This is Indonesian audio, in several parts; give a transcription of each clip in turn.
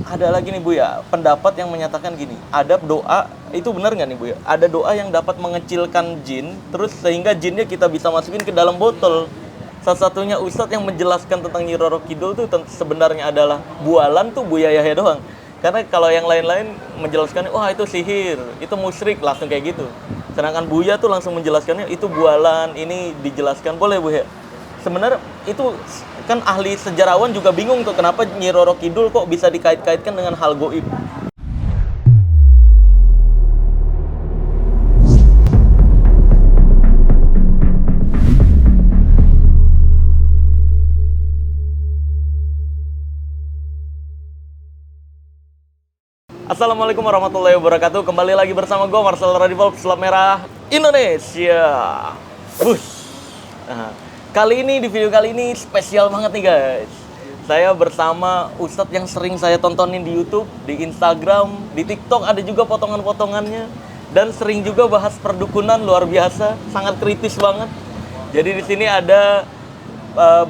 ada lagi nih Bu ya, pendapat yang menyatakan gini, ada doa, itu benar nggak nih Bu ya? Ada doa yang dapat mengecilkan jin, terus sehingga jinnya kita bisa masukin ke dalam botol. Salah satunya Ustadz yang menjelaskan tentang Nyi Roro Kidul tuh sebenarnya adalah bualan tuh Buya Yahya doang. Karena kalau yang lain-lain menjelaskannya, wah itu sihir, itu musyrik, langsung kayak gitu. Sedangkan Buya tuh langsung menjelaskannya, itu bualan, ini dijelaskan, boleh Bu ya? Sebenarnya itu kan ahli sejarawan juga bingung tuh kenapa Nyi Roro Kidul kok bisa dikait-kaitkan dengan hal goib. Assalamualaikum warahmatullahi wabarakatuh. Kembali lagi bersama gue Marcel Radifal, pesulap merah Indonesia. Bush. Nah, di video kali ini spesial banget nih guys. Saya bersama Ustadz yang sering saya tontonin di YouTube, di Instagram, di TikTok ada juga potongan-potongannya, dan sering juga bahas perdukunan luar biasa, sangat kritis banget. Jadi di sini ada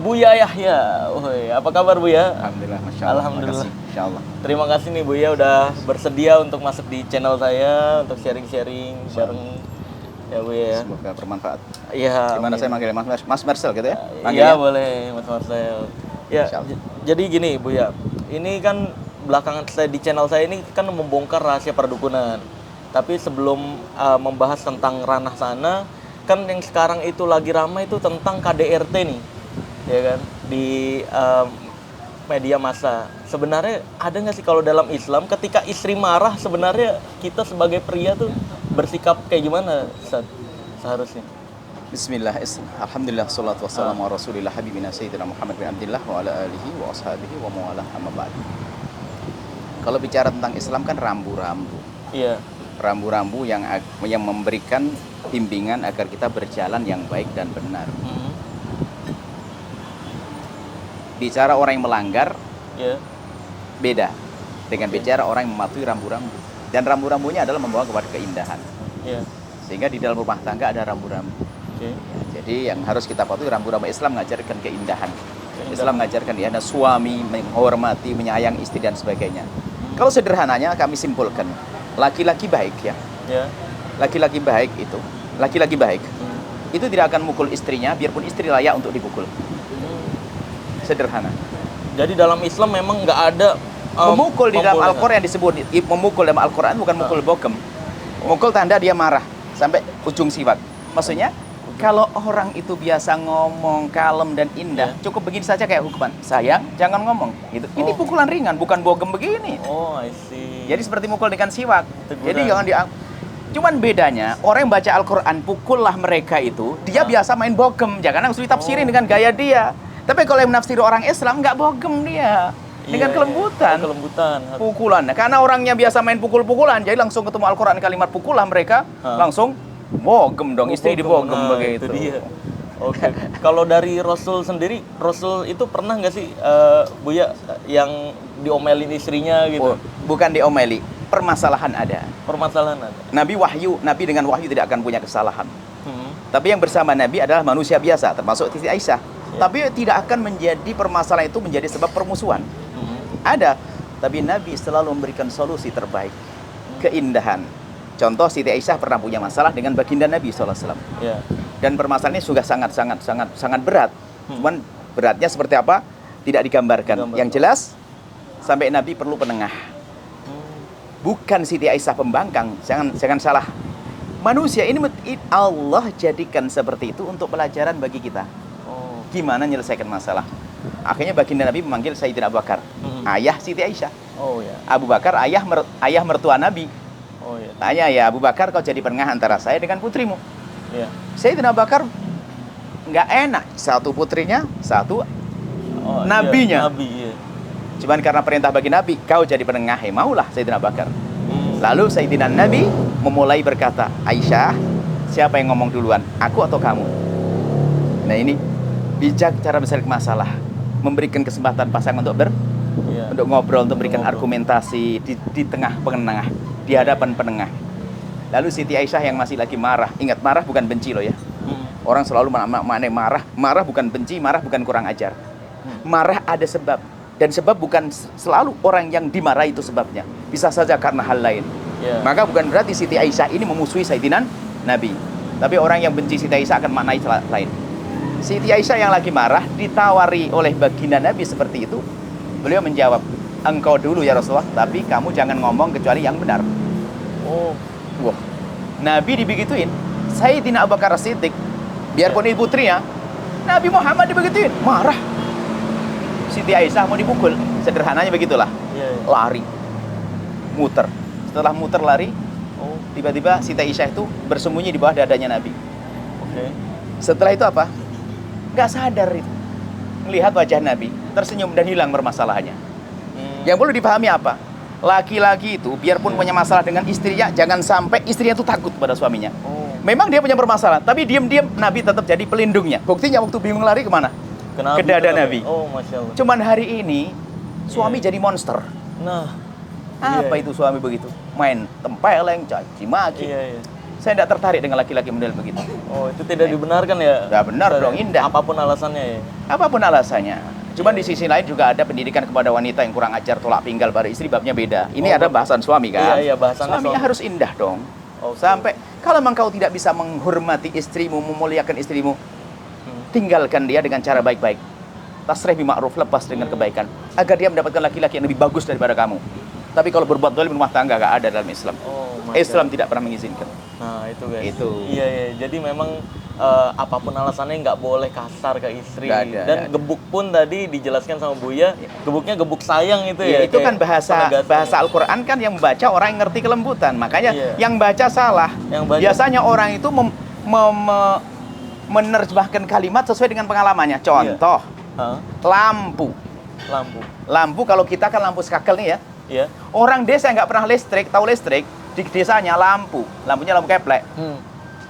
Buya Yahya. Apa kabar Buya? Alhamdulillah, Masya Allah. Alhamdulillah. Insya Allah. Terima kasih nih Buya udah bersedia untuk masuk di channel saya untuk sharing-sharing bareng ya Buya. Semoga bermanfaat. Iya. Gimana saya manggilnya Mas Marcel gitu ya? Iya boleh Mas Marcel. Ya, Insyaallah. jadi gini Buya, ini kan belakangan saya di channel saya ini kan membongkar rahasia perdukunan. Tapi sebelum membahas tentang ranah sana, kan yang sekarang itu lagi ramai itu tentang KDRT nih, ya kan, di media massa. Sebenarnya ada nggak sih kalau dalam Islam ketika istri marah sebenarnya kita sebagai pria tuh bersikap kayak gimana seharusnya? Bismillah, Alhamdulillah, salatu wassalamu ala rasulillah habibina sayyidina Muhammad bin Abdillah wa ala alihi wa ashabihi wa mawalah amma ba'd. Kalau bicara tentang Islam kan rambu-rambu. Iya. Rambu-rambu yang memberikan bimbingan agar kita berjalan yang baik dan benar. Bicara orang yang melanggar, beda dengan bicara orang yang mematuhi rambu-rambu. Dan rambu-rambunya adalah membawa kepada keindahan. Sehingga di dalam rumah tangga ada rambu-rambu. Ya, jadi yang harus kita patuhi rambu-rambu Islam mengajarkan keindahan. Islam mengajarkan ya, ada suami menghormati, menyayang istri dan sebagainya. Kalau sederhananya kami simpulkan, laki-laki baik ya. Laki-laki baik itu tidak akan mukul istrinya biarpun istri layak untuk dipukul. Sederhana. Jadi dalam Islam memang nggak ada memukul di dalam Al-Quran yang disebut memukul dalam Al-Quran bukan mukul bogem. Mukul tanda dia marah sampai ujung siwak. Maksudnya kalau orang itu biasa ngomong kalem dan indah, cukup begini saja kayak hukuman. Sayang, jangan ngomong. Gitu. Ini pukulan ringan, bukan bogem begini. Oh, I see. Jadi seperti mukul dengan siwak. Teguran. Jadi jangan cuman bedanya orang yang baca Al-Quran pukullah mereka itu, dia biasa main bogem. Jangan langsung ditafsirin dengan gaya dia. Tapi kalau yang menafsiri orang Islam nggak bogem dia. Dengan kelembutan. Kelembutan. Pukulan. Karena orangnya biasa main pukul-pukulan, jadi langsung ketemu Al-Quran kalimat pukullah mereka, langsung bogem dong, istri dibogem begitu. Itu dia. Oke. Kalau dari Rasul sendiri, Rasul itu pernah nggak sih Buya yang diomelin istrinya gitu? Bukan diomeli, permasalahan ada. Permasalahan ada. Nabi dengan wahyu tidak akan punya kesalahan. Tapi yang bersama Nabi adalah manusia biasa, termasuk Siti Aisyah. Tapi tidak akan menjadi permasalahan itu menjadi sebab permusuhan. Ada, tapi Nabi selalu memberikan solusi terbaik, keindahan. Contoh Siti Aisyah pernah punya masalah dengan baginda Nabi SAW. Dan permasalahannya sudah sangat berat. Cuman beratnya seperti apa? Tidak digambarkan. Yang jelas, sampai Nabi perlu penengah. Bukan Siti Aisyah pembangkang. Jangan salah. Manusia ini Allah jadikan seperti itu untuk pelajaran bagi kita. Gimana menyelesaikan masalah? Akhirnya baginda Nabi memanggil Sayyidina Abu Bakar, ayah Siti Aisyah. Abu Bakar ayah mertua Nabi. Tanya ya Abu Bakar, kau jadi penengah antara saya dengan putrimu. Sayyidina Abu Bakar nggak enak, satu putrinya, satu nabinya. Cuman karena perintah bagi Nabi, kau jadi penengah, maulah Sayyidina Abu Bakar. Lalu Sayyidina Nabi memulai berkata, Aisyah, siapa yang ngomong duluan, aku atau kamu? Nah ini bijak cara menyelesaikan masalah, memberikan kesempatan pasangan untuk untuk ngobrol, untuk memberikan argumentasi di tengah penengah, di hadapan penengah. Lalu Siti Aisyah yang masih lagi marah, ingat marah bukan benci loh ya. Orang selalu marah bukan benci, marah bukan kurang ajar. Marah ada sebab. Dan sebab bukan selalu orang yang dimarahi itu sebabnya. Bisa saja karena hal lain. Iya. Maka bukan berarti Siti Aisyah ini memusuhi Sayyidina Nabi. Tapi orang yang benci Siti Aisyah akan maknai lain. Siti Aisyah yang lagi marah ditawari oleh baginda Nabi seperti itu. Beliau menjawab, engkau dulu ya Rasulullah, tapi kamu jangan ngomong kecuali yang benar. Oh. Wah, Nabi dibegituin. Sayyidina Abu Bakar Siddiq, biarpun ibu putrinya, Nabi Muhammad dibegituin, marah. Siti Aisyah mau dipukul, sederhananya begitulah. Iya, iya. Lari, muter. Setelah muter lari, Oh, tiba-tiba Siti Aisyah itu bersembunyi di bawah dadanya Nabi. oke. Setelah itu apa? Nggak sadar itu. Melihat wajah Nabi, tersenyum dan hilang permasalahannya. Yang perlu dipahami apa? Laki-laki itu biarpun punya masalah dengan istrinya, jangan sampai istrinya itu takut pada suaminya. Oh. Memang dia punya permasalahan, tapi diam-diam Nabi tetap jadi pelindungnya. Buktinya waktu bingung lari kemana? Ke dada Nabi. Oh, Masya Allah. Cuman hari ini suami Iya. jadi monster. Nah, Apa iya. itu suami begitu? Main tempeleng, caci maki. Iya, iya. Saya tidak tertarik dengan laki-laki model begitu. Oh, itu tidak dibenarkan ya? Ya benar Ustaz, dong, indah. Apapun alasannya ya. Apapun alasannya. Cuman di sisi lain juga ada pendidikan kepada wanita yang kurang ajar, tolak pinggal pada istri, babnya beda. Ini Oh, ada bahasan suami kan? Iya, iya, bahasannya Suaminya suami. harus indah dong. Oke. Sampai kalau memang kau tidak bisa menghormati istrimu, memuliakan istrimu, tinggalkan dia dengan cara baik-baik. Tasrih bima'ruf, lepas dengan kebaikan, agar dia mendapatkan laki-laki yang lebih bagus daripada kamu. Tapi kalau berbuat zalim rumah tangga gak ada dalam Islam. Oh, Masya Islam Allah. tidak pernah mengizinkan. Nah, itu guys. Itu. Iya, iya. Jadi memang apapun alasannya nggak boleh kasar ke istri. Nggak ada, Dan nggak ada. gebuk pun tadi dijelaskan sama Buya, gebuknya gebuk sayang itu Ya, ya. itu kayak kan penegasan. bahasa Al-Quran kan yang membaca orang yang ngerti kelembutan. Makanya Iya. yang baca salah. Yang baca- Biasanya orang itu menerjemahkan kalimat sesuai dengan pengalamannya. Contoh, Hah? lampu. Lampu. Lampu kalau kita kan lampu skakel nih ya. Iya. Orang desa yang nggak pernah listrik, tahu listrik, di desanya lampu. Lampunya lampu keplek.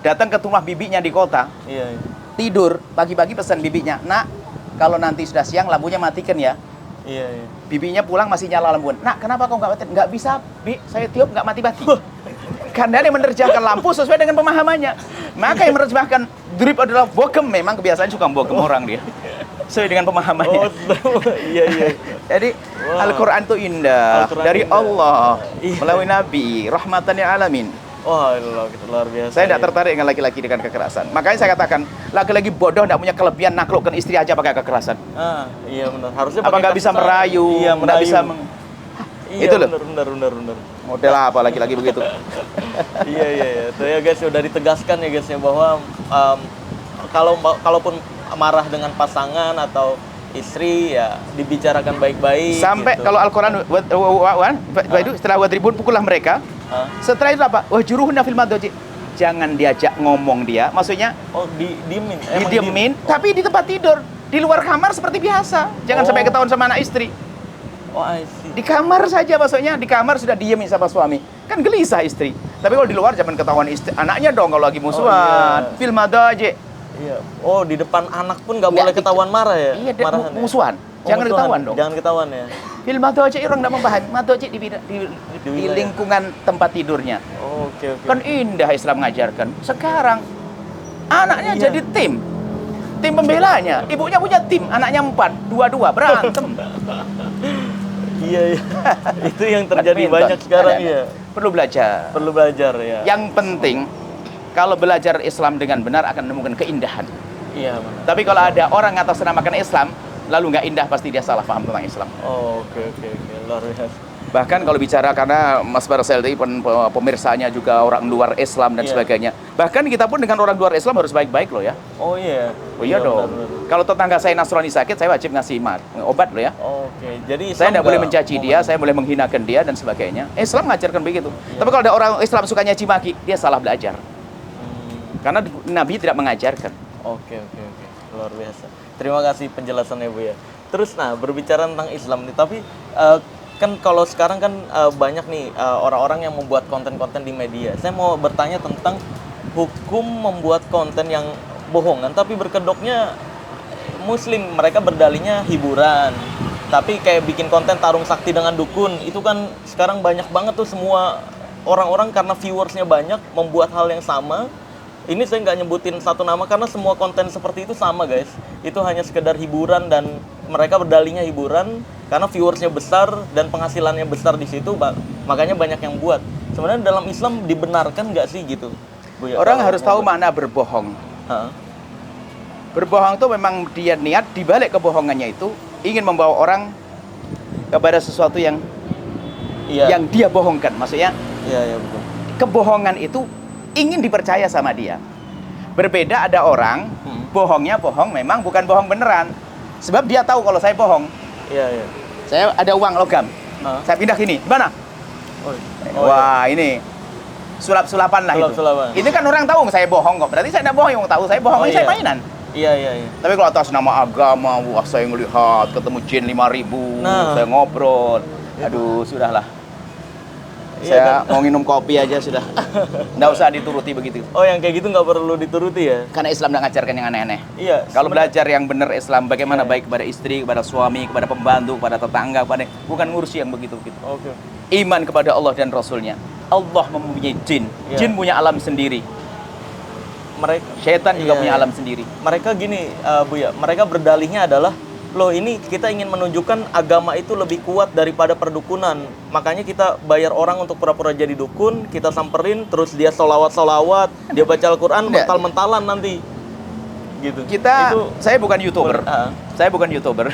Datang ke rumah bibinya di kota, Iya, iya. tidur, pagi-pagi pesan bibinya, nak, kalau nanti sudah siang lampunya matikan ya. Iya, iya. Bibinya pulang masih nyala lampu. Nak, kenapa kau nggak mati? Nggak bisa, Bi. Saya tiup nggak mati-mati. Karena dia menerjemahkan lampu sesuai dengan pemahamannya. Maka yang menerjemahkan drip adalah bogem. Memang kebiasaan suka bogem orang dia. Sesuai dengan pemahamannya. Oh, iya, iya. Jadi Wah. Al-Quran itu indah. Al-Quran Dari indah. Allah. Iya. Melalui Nabi. Rahmatan lil alamin. Wah, luar biasa. Saya tidak ya. tertarik dengan laki-laki dengan kekerasan. Makanya saya katakan, laki-laki bodoh tidak punya kelebihan naklukkan istri aja pakai kekerasan. Iya benar. Harusnya Apa pakai nggak bisa kasar. merayu? Iya, Nggak merayu. bisa Iya, Itu loh. Benar. model apa laki-laki begitu? Iya. Itu ya guys, sudah ditegaskan ya guys ya bahwa kalaupun marah dengan pasangan atau istri ya dibicarakan baik-baik. Sampai gitu. kalau Al-Quran setelah wadribun pukullah mereka. Hah? Setelah itu apa? Wahjuruhunna fil madaji. Jangan diajak ngomong dia. Maksudnya Oh, didiemin. Emang didiemin, diem? tapi di tempat tidur. Di luar kamar seperti biasa. Jangan Oh. sampai ketahuan sama anak istri. Oh, I see. Di kamar saja maksudnya, di kamar sudah diemin sama suami. Kan gelisah istri. Tapi kalau di luar jangan ketahuan istri. Anaknya dong kalau lagi musuhan. iya. Fil madaji. Iya. Oh, di depan anak pun nggak Nggak, boleh ketahuan marah ya? Iya, Marahan ya? musuhan. Oh, Jangan musuhan. ketahuan dong. Jangan ketahuan ya. Fil madaji orang tidak memahami. Madaji di wilayah. lingkungan tempat tidurnya. Oh, oke. Kan indah Islam mengajarkan. Sekarang anaknya Iya. jadi tim pembelanya. Ibunya punya tim, anaknya 4, 2-2 berantem. Iya. Itu yang terjadi Badminton. banyak sekarang Ada. ya. Perlu belajar. Perlu belajar ya. Yang penting kalau belajar Islam dengan benar akan menemukan keindahan. Iya, benar. Tapi kalau ada orang ngatasnamakan Islam lalu nggak indah, pasti dia salah paham tentang Islam. Oh, oke. Luar biasa. Bahkan kalau bicara karena Mas Barasel tadi pemirsanya juga orang luar Islam dan Iya. sebagainya. Bahkan kita pun dengan orang luar Islam harus baik-baik loh ya. Oh iya. Oh iya dong. benar. Kalau tetangga saya Nasrani sakit, saya wajib ngasih obat loh ya. Oke. Jadi Saya tidak Islam boleh nggak mencaci mau- dia, saya boleh menghinakan dia dan sebagainya. Islam mengajarkan begitu. Iya. Tapi kalau ada orang Islam suka nyaci maki, dia salah belajar. Hmm. Karena Nabi tidak mengajarkan. Oke. Luar biasa. Terima kasih penjelasannya Bu ya. Terus berbicara tentang Islam nih, tapi kan kalau sekarang kan banyak nih orang-orang yang membuat konten-konten di media. Saya mau bertanya tentang hukum membuat konten yang bohongan tapi berkedoknya Muslim. Mereka berdalihnya hiburan. Tapi kayak bikin konten tarung sakti dengan dukun, itu kan sekarang banyak banget tuh semua orang-orang karena viewersnya banyak membuat hal yang sama. Ini saya nggak nyebutin satu nama karena semua konten seperti itu sama guys. Itu hanya sekedar hiburan dan mereka berdalihnya hiburan karena viewersnya besar dan penghasilannya besar di situ, makanya banyak yang buat. Sebenarnya dalam Islam dibenarkan nggak sih gitu, Bu ya? Orang harus tahu makna berbohong. Berbohong itu memang dia niat dibalik kebohongannya itu ingin membawa orang kepada sesuatu yang dia bohongkan. Maksudnya Betul. kebohongan itu ingin dipercaya sama dia. Berbeda ada orang bohongnya bohong memang bukan bohong beneran. Sebab dia tahu kalau saya bohong. Iya. Saya ada uang logam. Saya pindah sini. Gimana? Wah, ini sulap-sulapan lah itu. Ini kan orang tahu saya bohong kok. Berarti saya tidak bohong, yang tahu saya bohong, saya mainan. Iya. Tapi kalau atas nama agama, wah saya ngelihat ketemu jin 5.000, saya ngobrol. Aduh, sudahlah. Saya mau minum kopi aja sudah. Nggak usah dituruti begitu. Oh, yang kayak gitu nggak perlu dituruti ya? Karena Islam nggak ngajarkan yang aneh-aneh. Iya. Kalau belajar yang benar Islam, bagaimana baik kepada istri, kepada suami, kepada pembantu, kepada tetangga, bukan ngurusi yang begitu-begitu. Oke. Iman kepada Allah dan Rasulnya. Allah mempunyai jin. Jin punya alam sendiri. Syaitan juga punya alam sendiri. Mereka gini, Bu ya, mereka berdalihnya adalah, loh ini kita ingin menunjukkan agama itu lebih kuat daripada perdukunan. Makanya kita bayar orang untuk pura-pura jadi dukun, kita samperin, terus dia solawat-solawat, dia baca Al-Quran, mental-mentalan nanti. Gitu. Saya bukan YouTuber. Saya bukan YouTuber.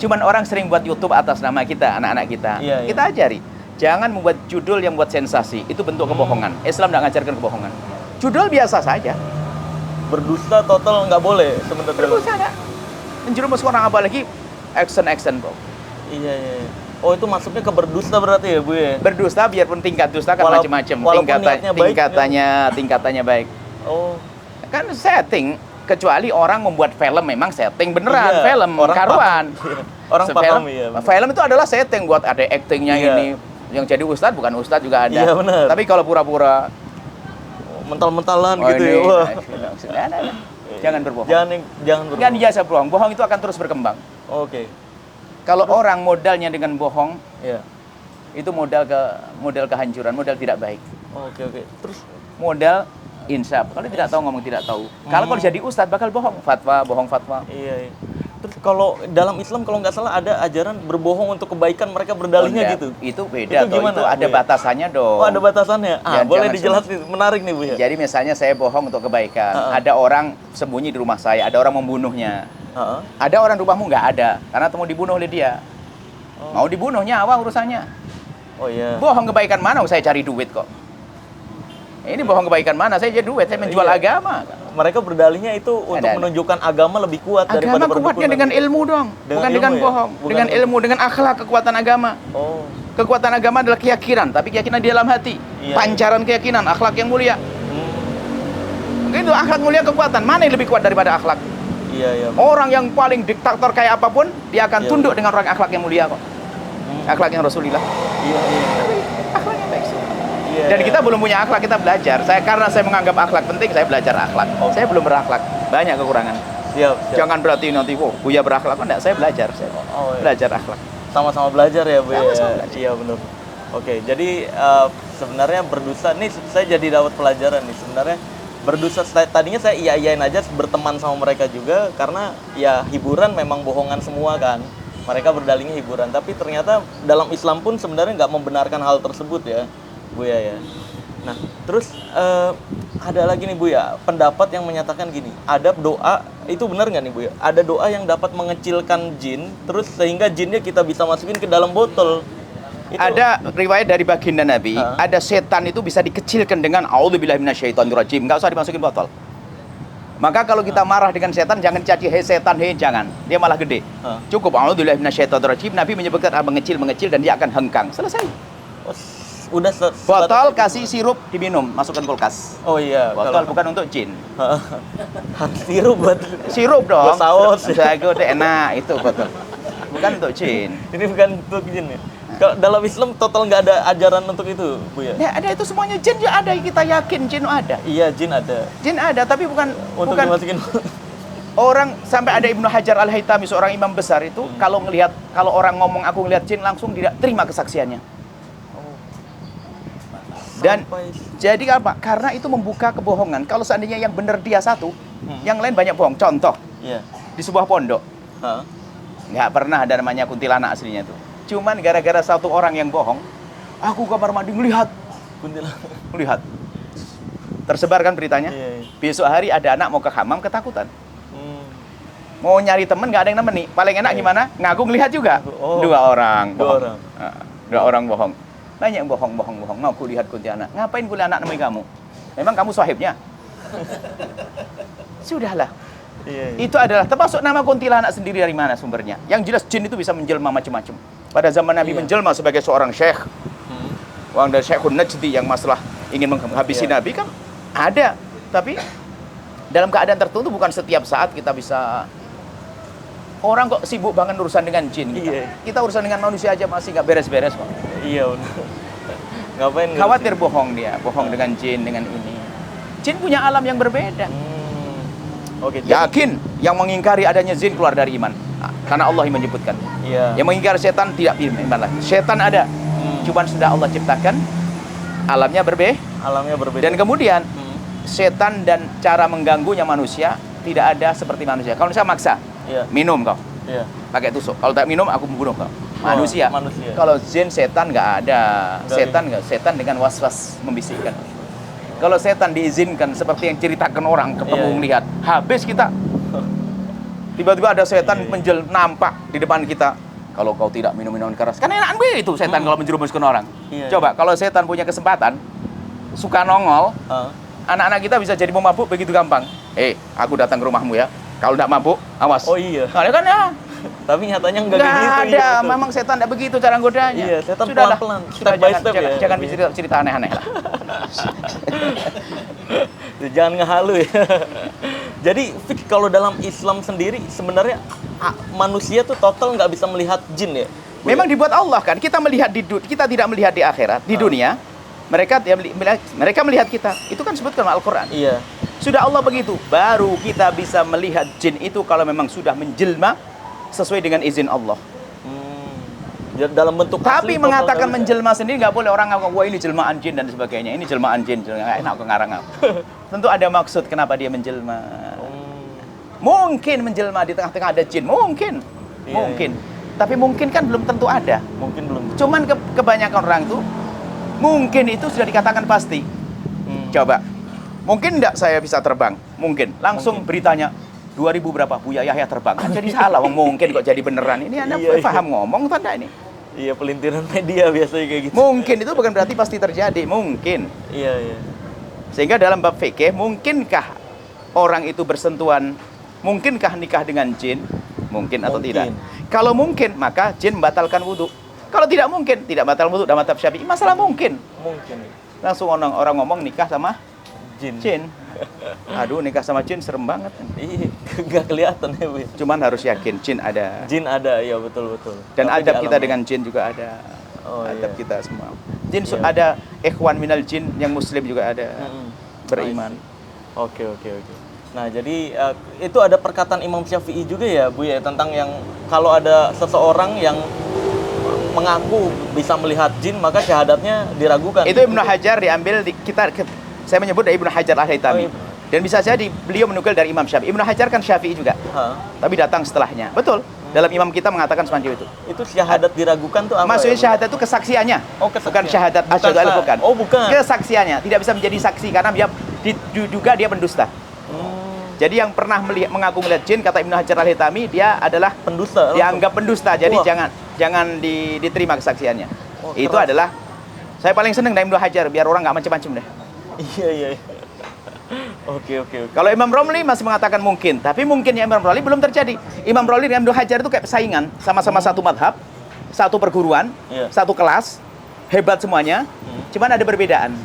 Cuman orang sering buat YouTube atas nama kita, anak-anak kita. Kita ajari. Jangan membuat judul yang buat sensasi. Itu bentuk kebohongan. Islam tidak ngajarkan kebohongan. Judul biasa saja. Berdusta total nggak boleh sebenarnya. Berdusta nggak. Menjerumus orang apalagi action bro. Iya. Oh, itu masuknya ke berdusta berarti ya, Bu ya? Berdusta biarpun tingkat dusta kan macam-macam. Tingkatannya baik. Oh. Kan setting, kecuali orang membuat film memang setting beneran, film orang karuan. Orang paham ya. Film itu adalah setting buat ada actingnya ini. Yang jadi ustadz bukan ustadz juga ada. Iya, benar. Tapi kalau pura-pura mental-mentalan gitu ya. Wah. Jangan berbohong. Jangan berbohong. Jangan biasa bohong. Bohong itu akan terus berkembang. Oke. Kalau orang modalnya dengan bohong, itu modal kehancuran, modal tidak baik. Oke. Terus modal insaf. Kalau tidak tahu ngomong tidak tahu. Kalau jadi ustadz bakal bohong fatwa. Iya. Terus kalau dalam Islam kalau nggak salah ada ajaran berbohong untuk kebaikan, mereka berdalihnya gitu. Itu beda. Itu gimana? Itu ada batasannya dong. Oh, ada batasannya. Boleh dijelasin. Menarik nih, Bu ya. Jadi misalnya saya bohong untuk kebaikan. Ada orang sembunyi di rumah saya, ada orang membunuhnya. Ada orang rumahmu nggak ada karena mau dibunuh oleh dia. Mau dibunuh nyawa urusannya. Oh iya. Bohong kebaikan mana? Saya cari duit kok. Ini bohong kebaikan mana? Saya jadi duit, saya menjual agama. Mereka berdalihnya itu untuk menunjukkan agama lebih kuat daripada perdukunan. Agama kuatnya dengan ilmu dong, bukan dengan bohong. Dengan ilmu, dengan akhlak, kekuatan agama. Kekuatan agama adalah keyakinan, tapi keyakinan di dalam hati. Pancaran keyakinan, akhlak yang mulia. Itu akhlak mulia kekuatan. Mana yang lebih kuat daripada akhlak? Iya. Orang yang paling diktator kayak apapun, dia akan tunduk dengan orang akhlak yang mulia kok. Akhlak yang Rasulullah. Iya. Akhlaknya baik sih. Dan kita belum punya akhlak, kita belajar. Karena saya menganggap akhlak penting, saya belajar akhlak. Saya belum berakhlak, banyak kekurangan. Siap. Jangan berarti nanti, Buya berakhlak, enggak. Saya belajar, belajar akhlak. Sama-sama belajar ya, Bu. Sama-sama belajar. Iya, benar. Oke, jadi sebenarnya berdusta, nih saya jadi dapat pelajaran nih. Sebenarnya berdusta, tadinya saya iya-iyain aja berteman sama mereka juga, karena ya hiburan memang bohongan semua kan. Mereka berdalihnya hiburan, tapi ternyata dalam Islam pun sebenarnya nggak membenarkan hal tersebut ya, Bu ya. Nah, terus ada lagi nih, Bu ya, pendapat yang menyatakan gini, ada doa, itu benar nggak nih, Bu ya? Ada doa yang dapat mengecilkan jin, terus sehingga jinnya kita bisa masukin ke dalam botol. Itu. Ada riwayat dari baginda Nabi, ada setan itu bisa dikecilkan dengan a'udzubillahi minasyaitonirrajim, nggak usah dimasukin botol. Maka kalau kita marah dengan setan, jangan caci, hei setan, hei, jangan. Dia malah gede. Cukup, a'udzubillahi minasyaitonirrajim, Nabi menyebutkan mengecil dan dia akan hengkang. Selesai. Udah botol kasih sirup diminum, masukkan kulkas. Oh iya, botol bukan untuk jin. Sirup buat dong. Buat saus. Jago deh, enak itu botol. Bukan untuk jin. Ini bukan untuk jin ya. Kalau dalam Islam total nggak ada ajaran untuk itu, Bu ya? Ya ada itu semuanya, jin ya ada, kita yakin jin ada. Iya, jin ada. Jin ada, tapi bukan untuk dimasukin. Orang sampai ada Ibnu Hajar Al-Haytami, seorang imam besar itu, kalau orang ngomong aku ngelihat jin, langsung tidak terima kesaksiannya. Dan jadi apa? Karena itu membuka kebohongan. Kalau seandainya yang benar dia satu, yang lain banyak bohong. Contoh, di sebuah pondok, Nggak pernah ada namanya kuntilanak aslinya itu. Cuman gara-gara satu orang yang bohong, aku kamar mandi ngelihat. Kuntilanak. Melihat. Tersebar kan beritanya. Iya, iya. Besok hari ada anak mau ke hammam ketakutan. Hmm. Mau nyari temen nggak ada yang nemeni. Paling enak Iya. gimana? Ngaku ngelihat juga. Oh. Dua orang. Dua bohong. orang. Dua orang bohong. Banyak yang bohong. Ngaku lihat kuntilanak. Ngapain kuntilanak nemui kamu? Memang kamu sahibnya? Sudahlah. Iya, iya. Itu adalah termasuk nama kuntilanak sendiri dari mana sumbernya. Yang jelas jin itu bisa menjelma macam-macam. Pada zaman Nabi Iya. menjelma sebagai seorang syekh. Hmm. Orang dari Syekhun Najdi yang masalah ingin menghabisi Iya. Nabi kan ada. Tapi dalam keadaan tertentu bukan setiap saat kita bisa. Orang kok sibuk banget urusan dengan jin kita. Iya. Kita urusan dengan manusia aja masih nggak beres-beres kok. Iya benar. Ngapain? Khawatir bohong dia, bohong dengan jin, dengan ini. Jin punya alam yang berbeda. Oke. Yakin yang mengingkari adanya jin keluar dari iman. Karena Allah yang menyebutkan. Iya. Yang mengingkari setan tidak iman lagi. Setan ada. Cuman sudah Allah ciptakan alamnya Alamnya berbeda. dan kemudian Hmm. setan dan cara mengganggunya manusia tidak ada seperti manusia. Kalau saya maksa, Iya. minum kau, Iya. pakai tusuk. Kalau tak minum, aku membunuh kau. Manusia. Manusia. Kalau jin, setan nggak ada. Nggak Setan dengan was-was membisikkan. Kalau setan diizinkan seperti yang ceritakan orang ketemu Iya. melihat, habis kita. Tiba-tiba ada setan Iya. nampak di depan kita. Kalau kau tidak minum minuman keras, kan enak begitu setan kalau menjerumuskan orang. Iya. Coba kalau setan punya kesempatan, suka nongol, Ah. anak-anak kita bisa jadi pemabuk begitu gampang. Aku datang ke rumahmu ya. Kalau tidak mabuk, awas. Oh iya. Ada kan ya? Tapi nyatanya nggak Nggak kayak gitu. ada. Iya, betul. Memang setan tidak begitu cara godanya. Iya, setan Sudahlah. pelan-pelan, Sudah, step by jangan, step jangan, ya. jangan Iya. cerita aneh-aneh lah. Jangan ngehalu ya. Jadi Fik, kalau dalam Islam sendiri sebenarnya manusia tuh total nggak bisa melihat jin ya. Bu, Memang ya? dibuat Allah kan. Kita melihat kita tidak melihat di akhirat, di dunia. Mereka melihat kita. Itu kan sebutkan Al-Qur'an. Iya. Sudah Allah begitu. Baru kita bisa melihat jin itu kalau memang sudah menjelma sesuai dengan izin Allah. Dalam bentuk Tapi asli, mengatakan total nggak menjelma sendiri nggak boleh. Orang ngomong, wah ini jelmaan jin dan sebagainya. Ini jelmaan jin. Nggak enak ke ngarang apa. Tentu ada maksud kenapa dia menjelma. bisa. Mungkin menjelma di tengah-tengah ada jin. Mungkin. Iya, Mungkin. Tapi mungkin kan belum tentu ada. Mungkin belum. Cuman kebanyakan orang tuh mungkin itu sudah dikatakan pasti. Coba. Mungkin enggak saya bisa terbang? Mungkin. Langsung Mungkin. beritanya 2000 berapa Buya Yahya terbang. Kan jadi salah. Mungkin kok jadi beneran. Ini Anda Iya, paham ngomong tanda ini. Iya, pelintiran media biasanya kayak gitu. Mungkin itu bukan berarti pasti terjadi. Mungkin. Iya, iya. Sehingga dalam bab fikih, mungkinkah orang itu bersentuhan? Mungkinkah nikah dengan jin? Mungkin atau Mungkin. tidak? Kalau mungkin, maka jin membatalkan wudhu. Kalau tidak mungkin, tidak batal wudhu dalam mazhab Syafi'i. Masalah mungkin. Mungkin. Langsung orang ngomong nikah sama Jin. jin. Aduh, nikah sama jin serem banget. Iya, nggak kelihatan ya, Bu. Cuman harus yakin jin ada. Jin ada, ya betul-betul. Dan Tapi adab di kita alam- dengan jin juga ada. Oh, Adab iya. kita semua. Jin Iya. ada ikhwan minal jin yang muslim juga ada. Mm-mm. Beriman. Oke. Nah, jadi itu ada perkataan Imam Syafi'i juga ya, Bu ya, tentang yang kalau ada seseorang yang mengaku bisa melihat jin, maka syahadatnya diragukan. Itu Ibnu Hajar diambil saya menyebut dari Ibnu Hajar Al-Haytami. Oh, iya. Dan bisa jadi beliau menukil dari Imam Syafi'i. Ibnu Hajar kan Syafi'i juga, Hah? tapi datang setelahnya. Betul. Dalam imam kita mengatakan semacam itu. Itu syahadat diragukan tuh apa? Maksudnya ya, Bu? syahadat itu kesaksiannya. Oh, kesaksian. Bukan syahadat Bukan asyhadu alla bukan. Oh, bukan. Kesaksiannya tidak bisa menjadi saksi karena dia diduga dia pendusta. Jadi yang pernah mengaku melihat jin kata Ibnu Hajar Al-Haytami dia adalah Pendusta. dianggap pendusta. Jadi Wah. jangan diterima kesaksiannya. Oh, Itu keras. adalah saya paling seneng dari Ibnu Hajar biar orang nggak macam-macam deh. Iya. Oke. Kalau Imam Romli masih mengatakan mungkin, tapi mungkinnya Imam Romli belum terjadi. Imam Romli dengan Ibnu Hajar itu kayak persaingan, sama-sama satu madhab, satu perguruan, Iya. satu kelas, hebat semuanya, cuman ada perbedaan.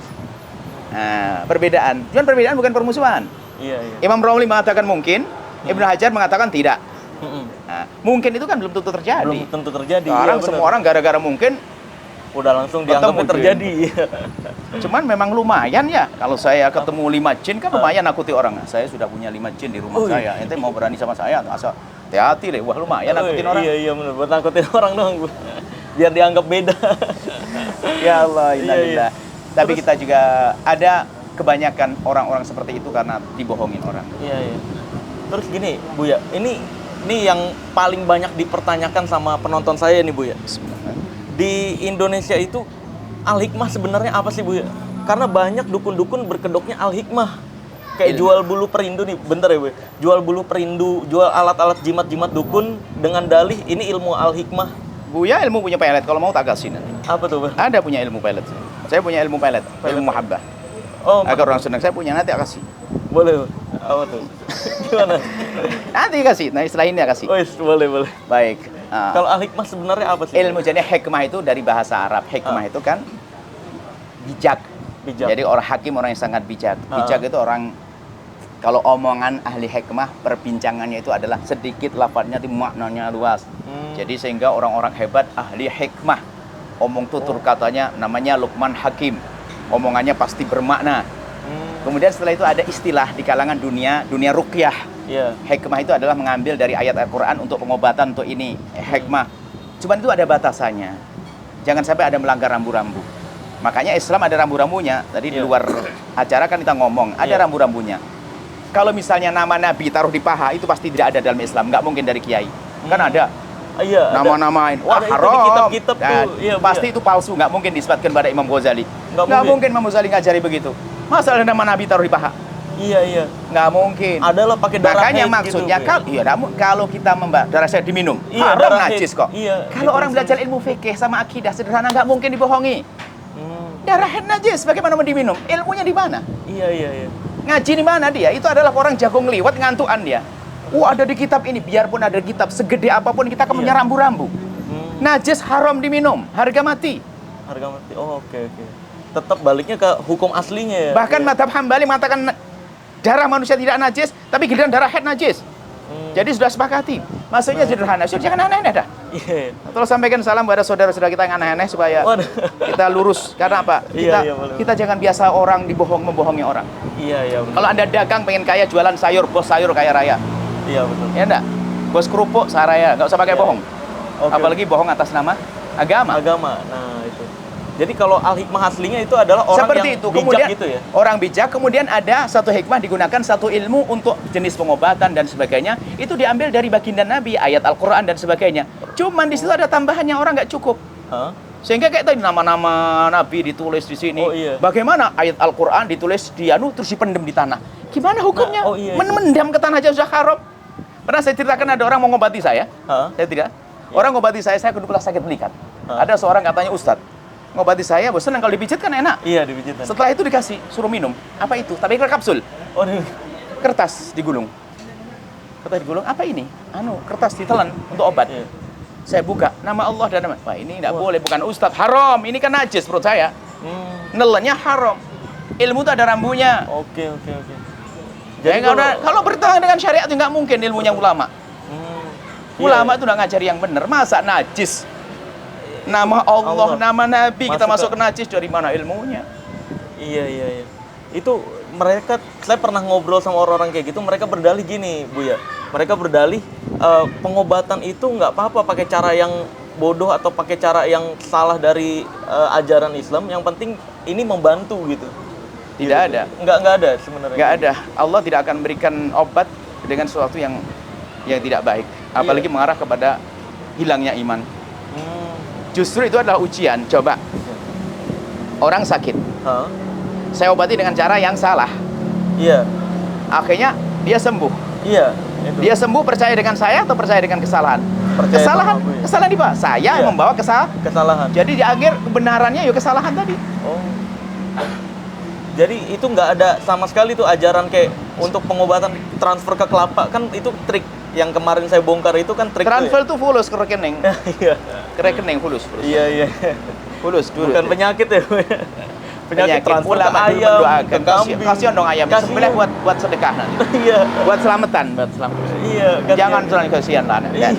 Nah, perbedaan. Cuman perbedaan bukan permusuhan. Iya. Imam Romli mengatakan mungkin, Ibnu Hajar mengatakan tidak. Mm-mm. Nah, mungkin itu kan belum tentu terjadi. Belum tentu terjadi. Sekarang Iya, semua benar. orang gara-gara mungkin, udah langsung ketemu dianggapnya jin. terjadi. cuman memang lumayan ya. Kalau saya ketemu 5 jin kan lumayan nakuti orang. Saya sudah punya 5 jin di rumah Ui. saya. Ente mau berani sama saya? Asal hati-hati deh. Wah lumayan nakutin orang. Iya benar. Buat nakutin orang doang, Bu. Biar dianggap beda. Ya Allah, Iya, innalillah. Tapi kita juga ada kebanyakan orang-orang seperti itu karena dibohongin orang. Iya. Terus gini, Bu ya, ini Ini yang paling banyak dipertanyakan sama penonton saya nih Bu ya. Bismillah. Di Indonesia itu al-hikmah sebenarnya apa sih Bu ya? Karena banyak dukun-dukun berkedoknya al-hikmah. Kayak jual bulu perindu nih, bentar ya Bu. Jual bulu perindu, jual alat-alat jimat-jimat dukun dengan dalih ini ilmu al-hikmah. Buya ilmu punya pelet, kalau mau tak kasih nanti. Apa tuh Bu? Ada punya ilmu pelet. Saya punya ilmu pelet, ilmu muhabbah. Oh, Agar orang senang, saya punya, nanti tak kasih. boleh Bu. Apa tuh? Gimana? Nanti kasih, nah setelah ini tak kasih. Oh, boleh. Baik. Kalau al-hikmah sebenarnya apa sih? Ilmu jadi hikmah itu dari bahasa Arab. Hikmah itu kan bijak. Bijak. Jadi orang hakim orang yang sangat bijak. Bijak itu orang, kalau omongan ahli hikmah, perbincangannya itu adalah sedikit lafadznya tapi maknanya luas. Jadi sehingga orang-orang hebat ahli hikmah, omong tutur katanya namanya Luqman Hakim. Omongannya pasti bermakna. Kemudian setelah itu ada istilah di kalangan dunia ruqyah. Iya. Hikmah itu adalah mengambil dari ayat Al-Quran untuk pengobatan untuk ini. Hikmah. Cuman itu ada batasannya. Jangan sampai ada melanggar rambu-rambu. Makanya Islam ada rambu-rambunya. Tadi di luar acara kan kita ngomong, ada rambu-rambunya. Kalau misalnya nama Nabi taruh di paha, itu pasti tidak ada dalam Islam. Nggak mungkin dari kiai. Kan ada Iya, nama-namain. Wah, ada itu di haram. kitab-kitab tuh. Dan Iya, pasti iya. itu palsu. Nggak mungkin disebutkan pada Imam Ghazali. Nggak mungkin Imam Ghazali ngajari begitu. Masa ada nama Nabi taruh di paha? Iya. Nggak mungkin. Adalah pakai darah Makanya haid maksudnya gitu, kalau kita darah saya diminum, Iya, haram darah najis haid. kok. Iya, Kalau itu orang belajar ilmu fikih sama akidah sederhana nggak mungkin dibohongi. Darah haid najis, bagaimana mau diminum? Ilmunya di mana? Iya. Ngaji di mana dia? Itu adalah orang jago ngeliwat, ngantuan dia. Ada di kitab ini, biarpun ada di kitab segede apapun kita akan punya rambu-rambu. Najis haram diminum, harga mati. Harga mati. Oh, oke. Tetap baliknya ke hukum aslinya ya. Bahkan madhab Hambali mengatakan darah manusia tidak najis, tapi giliran darah haid najis. Jadi sudah sepakati. Maksudnya sederhana. Sudah jangan aneh-aneh dah. Iya. Tolong sampaikan salam kepada saudara-saudara kita yang aneh-aneh supaya kita lurus. Karena apa? Boleh. Kita jangan biasa orang membohongi orang. Iya, betul. Kalau Anda dagang pengen kaya, jualan sayur, bos sayur kaya raya. Iya, betul. Ya enggak? Bos kerupuk saraya, nggak usah pakai bohong. Oke. Apalagi bohong atas nama agama. Nah, itu. Jadi kalau al-hikmah aslinya itu adalah orang Seperti yang itu. bijak Kemudian gitu ya. orang bijak, kemudian ada satu hikmah digunakan satu ilmu untuk jenis pengobatan dan sebagainya. Itu diambil dari baginda Nabi, ayat Al-Quran dan sebagainya. Cuman di situ ada tambahannya, orang nggak cukup. Hah? Sehingga kayak tadi nama-nama Nabi ditulis di sini. Oh, iya. Bagaimana ayat Al-Quran ditulis di terus dipendem di tanah. Gimana hukumnya? Nah, iya. Mendam ke tanah aja sudah haram. Pernah saya ceritakan ada orang mau ngobati saya. Hah? Saya tidak. Orang ngobati saya kebetulan sakit belikat. Ada seorang katanya Ustadz, ngobati saya, bos senang kalau dipijit kan enak. Iya, dipijitan. Setelah itu dikasih, suruh minum. Apa itu? Tapi kapsul. Oh, Kertas digulung. Kertas digulung, apa ini? Kertas ditelan untuk obat. Iya. Saya buka, nama Allah dan nama. Wah, ini tidak boleh, bukan Ustadz. Haram, ini kan najis menurut saya. Nelennya haram. Ilmu itu ada rambunya. Oke. Jadi kalau bertentangan dengan syariat itu nggak mungkin ilmunya ulama. Ulama itu udah ngajari yang benar. Masa najis? Nama Allah, nama Nabi, kita masuk ke najis, dari mana ilmunya? Iya. Itu mereka, saya pernah ngobrol sama orang-orang kayak gitu, mereka berdalih gini, Bu ya. Mereka berdalih pengobatan itu nggak apa-apa pakai cara yang bodoh atau pakai cara yang salah dari ajaran Islam. Yang penting ini membantu gitu. Tidak ada. Nggak ada sebenarnya. Nggak ada. Allah tidak akan memberikan obat dengan sesuatu yang tidak baik. Apalagi mengarah kepada hilangnya iman. Justru itu adalah ujian. Coba orang sakit, saya obati dengan cara yang salah. Iya. Akhirnya dia sembuh. Iya. Itu. Dia sembuh percaya dengan saya atau percaya dengan kesalahan? Percaya Kesalahan di bawah. Saya yang membawa kesalahan. Jadi di akhir kebenarannya kesalahan tadi. Oh. Jadi itu nggak ada sama sekali tuh ajaran kayak untuk pengobatan transfer ke kelapa, kan itu trik yang kemarin saya bongkar itu kan trik Transfer tuh fulus ke rekening. Iya. Ke rekening fulus. Iya. Fulus dulu. Bukan penyakit ya. Penyakit transfer ke ulama dulu ayam, mendoakan. ke kambing. Kasihan dong ayam. Sebenarnya buat sedekah nanti. Iya. Buat selamatan. Iya. Jangan terlalu kasihan lah. Iya.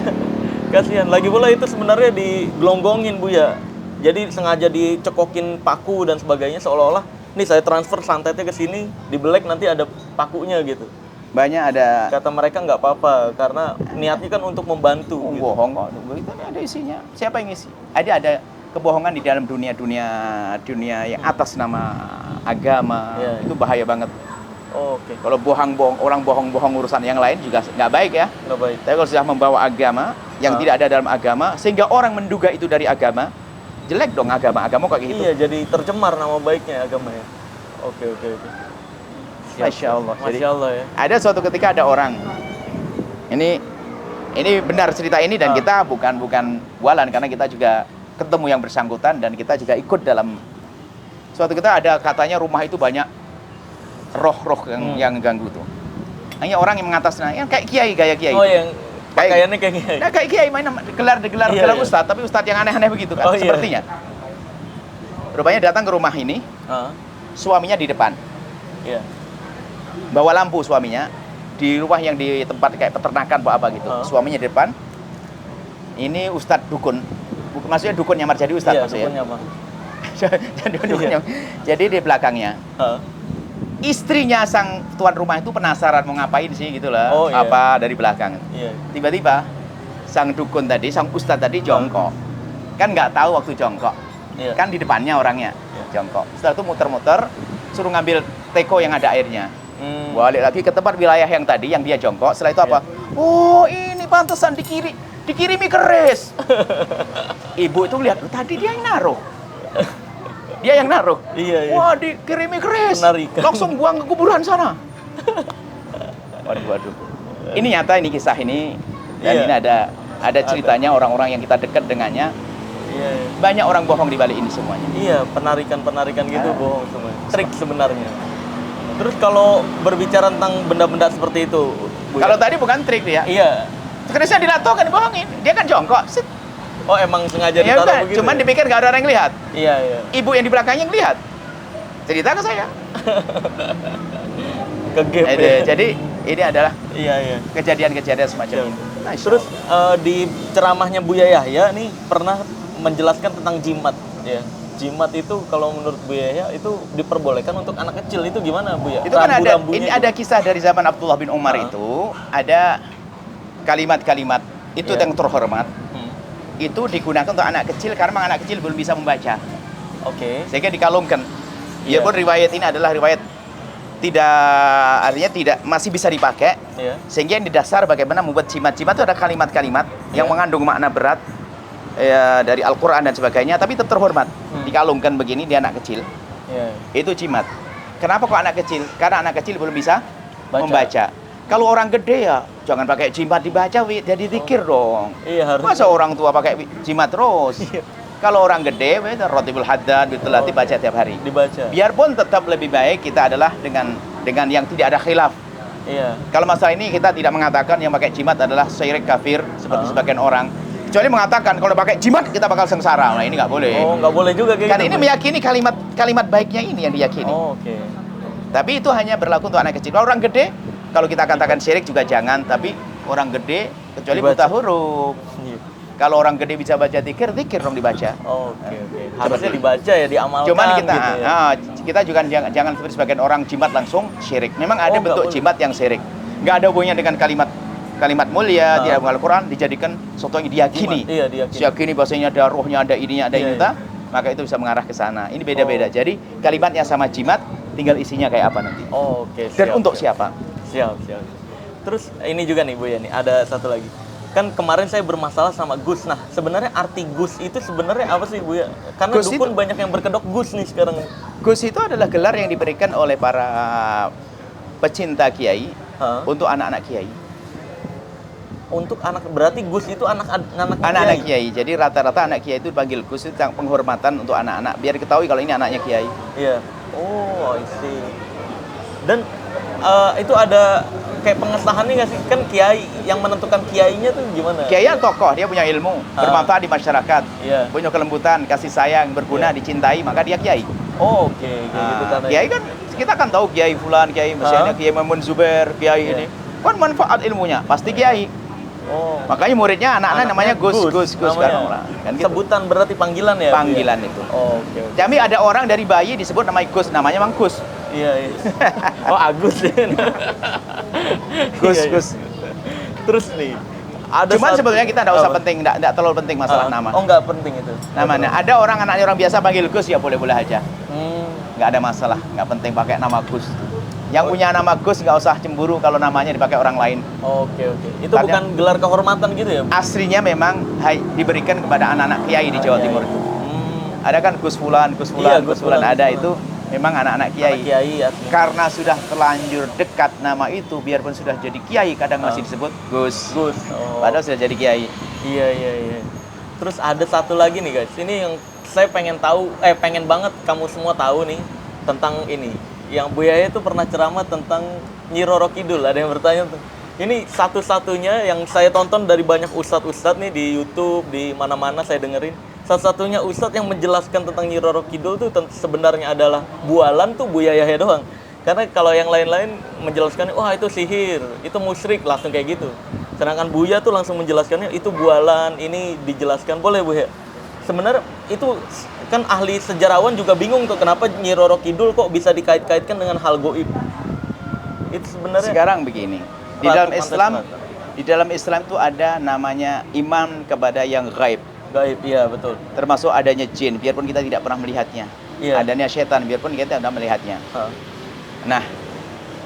Kasihan. Lagi pula itu sebenarnya digelonggongin, Bu ya. Jadi sengaja dicekokin paku dan sebagainya seolah-olah nih saya transfer santetnya ke sini, dibelek nanti ada pakunya gitu. Banyak ada Kata mereka nggak apa-apa karena niatnya kan untuk membantu. Gitu. bohong kok. Itu ada isinya. Siapa yang ngisi? Ada kebohongan di dalam dunia yang atas nama agama. Iya. Itu bahaya banget. Oke. Kalau orang bohong-bohong urusan yang lain juga nggak baik ya. Nggak baik. Tapi kalau sudah membawa agama yang tidak ada dalam agama, sehingga orang menduga itu dari agama, jelek dong agama kayak gitu. Iya, jadi tercemar nama baiknya agama ya. Oke. Siap. Masya Allah. Jadi, Masya Allah ya. ada suatu ketika ada orang, ini benar cerita ini dan kita bukan bualan karena kita juga ketemu yang bersangkutan dan kita juga ikut dalam suatu ketika ada katanya rumah itu banyak roh-roh yang ganggu tuh. Hanya orang yang mengatasnamakan kayak kiai, gaya kiai. Oh, yang pakaiannya kayak kiai. Nah, kayak kiai main gelar Iya. ustadz, tapi ustadz yang aneh-aneh begitu kan, sepertinya. Rupanya datang ke rumah ini, suaminya di depan. Iya. Bawa lampu suaminya di rumah yang di tempat kayak peternakan apa gitu. Suaminya di depan. Ini ustadz dukun. Maksudnya dukun nyamar jadi ustadz maksudnya. Dukun nyamar. Jadi di belakangnya. Istrinya sang tuan rumah itu penasaran mau ngapain sih gitu lah, apa dari belakang. Iya. Tiba-tiba sang dukun tadi, sang ustadz tadi jongkok. Kan nggak tahu waktu jongkok. Iya. Kan di depannya orangnya jongkok. Setelah itu muter-muter, suruh ngambil teko yang ada airnya. Balik lagi ke tempat wilayah yang tadi yang dia jongkok. Setelah itu apa? Oh, ini pantesan dikirimi keris. Ibu itu lihat, tadi dia yang naruh. Dia yang naruh. Iya. Wah, dikirimi keris. Penarikan. Langsung buang ke kuburan sana. Waduh. Ini nyata, ini kisah ini. Dan ini ada ceritanya orang-orang yang kita dekat dengannya. Iya. Banyak orang bohong di balik ini semuanya. Iya, penarikan gitu bohong semua. Trik sebenarnya. Terus kalau berbicara tentang benda-benda seperti itu, Kalau tadi bukan trik ya. Iya. Kerisnya dilatokan, dibohongin. Dia kan jongkok. Sit. Oh, emang sengaja Ya ditaruh udah, begitu. cuman dipikir gak ada orang yang lihat. Iya. Ibu yang di belakangnya yang lihat. Cerita ke saya. Kegep ya. Jadi ini adalah Iya. kejadian-kejadian semacam Iya. ini. Masya Terus Allah. di ceramahnya Buya Yahya nih pernah menjelaskan tentang jimat ya. Jimat itu kalau menurut Buya Yahya itu diperbolehkan untuk anak kecil, itu gimana Buya? Itu kan ada, Rambu-rambunya ini itu. ada kisah dari zaman Abdullah bin Umar itu, ada kalimat-kalimat itu yang terhormat, itu digunakan untuk anak kecil karena memang anak kecil belum bisa membaca. Oke. Sehingga dikalungkan. Iya. Biarpun riwayat ini adalah riwayat tidak masih bisa dipakai, Iya. sehingga yang didasar bagaimana membuat jimat-jimat itu ada kalimat-kalimat yang mengandung makna berat ya, dari Al-Quran dan sebagainya, tapi tetap terhormat. Dikalungkan begini di anak kecil, Iya. itu jimat. Kenapa kok anak kecil? Karena anak kecil belum bisa membaca. Kalau orang gede ya jangan pakai jimat dibaca, jadi zikir dong. Iya, harus. Masa orang tua pakai jimat terus? Kalau orang gede, rotibul haddad, bitul baca tiap hari. Dibaca. Biarpun tetap lebih baik kita adalah dengan yang tidak ada khilaf. Iya. Kalau masalah ini kita tidak mengatakan yang pakai jimat adalah syirik kafir seperti sebagian orang. Kecuali mengatakan kalau pakai jimat kita bakal sengsara. Nah, ini nggak boleh. Oh, nggak boleh juga kayak Karena gitu. ini meyakini kalimat baiknya ini yang diyakini. Oh, oke. Tapi itu hanya berlaku untuk anak kecil. Kalau orang gede, kalau kita katakan syirik juga jangan. Tapi orang gede kecuali Dibaca. buta huruf. Iya. Kalau orang gede bisa baca zikir dong dibaca. Oke. Harusnya dibaca ya, diamalkan. Cuman kita gitu ya. kita juga jangan seperti sebagian orang jimat langsung syirik. Memang ada Oh, nggak bentuk boleh. jimat yang syirik. Nggak ada hubungannya dengan kalimat mulia, tidak mengenal Al-Quran, dijadikan sesuatu yang diyakini. Jimat. Iya, diyakini. Diyakini bahwasanya ada rohnya, ada ininya, ada Iya, ini, maka itu bisa mengarah ke sana. Ini beda-beda. Jadi kalimatnya sama jimat, tinggal isinya kayak apa nanti. Oh, oke. Dan untuk siapa? Siap. Terus ini juga nih Bu ya nih, ada satu lagi. Kan kemarin saya bermasalah sama Gus. Nah, sebenarnya arti Gus itu sebenarnya apa sih Bu ya? Karena Gus dukun itu- banyak yang berkedok Gus nih sekarang. Gus itu adalah gelar yang diberikan oleh para pecinta kiai untuk anak-anak kiai. Untuk anak, berarti Gus itu anak-anak Anak-anak kiai. Jadi rata-rata anak kiai itu dipanggil Gus, itu penghormatan untuk anak-anak biar diketahui kalau ini anaknya kiai. Iya. Oh, I see. Dan itu ada kayak pengesahannya nggak sih? Kan kiai yang menentukan kiainya tuh gimana? Kiai yang tokoh, dia punya ilmu, bermanfaat di masyarakat, Iya. punya kelembutan, kasih sayang, berguna, dicintai, maka dia kiai. Oh, oke, kayak gitu kan. Kiai kan kita kan tahu kiai fulan, kiai misalnya kiai Mamun Zubair, kiai Iya. ini. Kan manfaat ilmunya, pasti kiai. Oh. Makanya muridnya anak-anak namanya Gus namanya. sekarang orang. Kan gitu. Sebutan berarti panggilan ya? Bu, ya? Panggilan itu. Oh, oke. Tapi ada orang dari bayi disebut namanya Gus, namanya Mang Gus. Iya. Oh, Agus ya. Gus, Iya, iya. Gus. Terus nih, ada Cuman sebetulnya kita tidak usah Apa? penting, tidak terlalu penting masalah nama. Oh, nggak penting itu. Namanya. Ada orang anaknya orang biasa panggil Gus ya boleh-boleh aja. Hmm. Nggak ada masalah, nggak penting pakai nama Gus. Yang punya nama Gus nggak usah cemburu kalau namanya dipakai orang lain. Oke. Itu Karena- bukan gelar kehormatan gitu ya? Bu? Aslinya memang diberikan kepada anak-anak kiai di Jawa Kiai. Timur itu. Hmm. Ada kan Gus Fulan, Gus Fulan, Iya, Gus Gus Fulan Fulan, ada Gus itu memang anak-anak kiai. Anak kiai asli. Karena sudah terlanjur dekat nama itu, biarpun sudah jadi kiai kadang masih disebut Gus. Gus. Oh. Padahal sudah jadi kiai. Iya. Terus ada satu lagi nih guys. Ini yang saya pengen tahu, pengen banget kamu semua tahu nih tentang ini. Yang Bu Yaya itu pernah ceramah tentang Nyi Roro Kidul. Ada yang bertanya tuh. Ini satu-satunya yang saya tonton dari banyak ustadz-ustadz nih di YouTube, di mana-mana saya dengerin. Satu-satunya ustadz yang menjelaskan tentang Nyi Roro Kidul tuh sebenarnya adalah bualan tuh Bu Yaya doang. Karena kalau yang lain-lain menjelaskan, wah itu sihir, itu musyrik, langsung kayak gitu. Sedangkan Buya tuh langsung menjelaskannya, itu bualan, ini dijelaskan. Boleh Bu ya? Sebenarnya itu kan ahli sejarawan juga bingung tuh, kenapa Nyi Roro Kidul kok bisa dikait-kaitkan dengan hal goib. Itu sebenarnya Sekarang begini, di Ratu dalam Pantai Islam, Selatan. di dalam Islam itu ada namanya iman kepada yang gaib. gaib, iya betul. Termasuk adanya jin, biarpun kita tidak pernah melihatnya. Iya. Adanya setan, biarpun kita tidak melihatnya. Hah. Nah,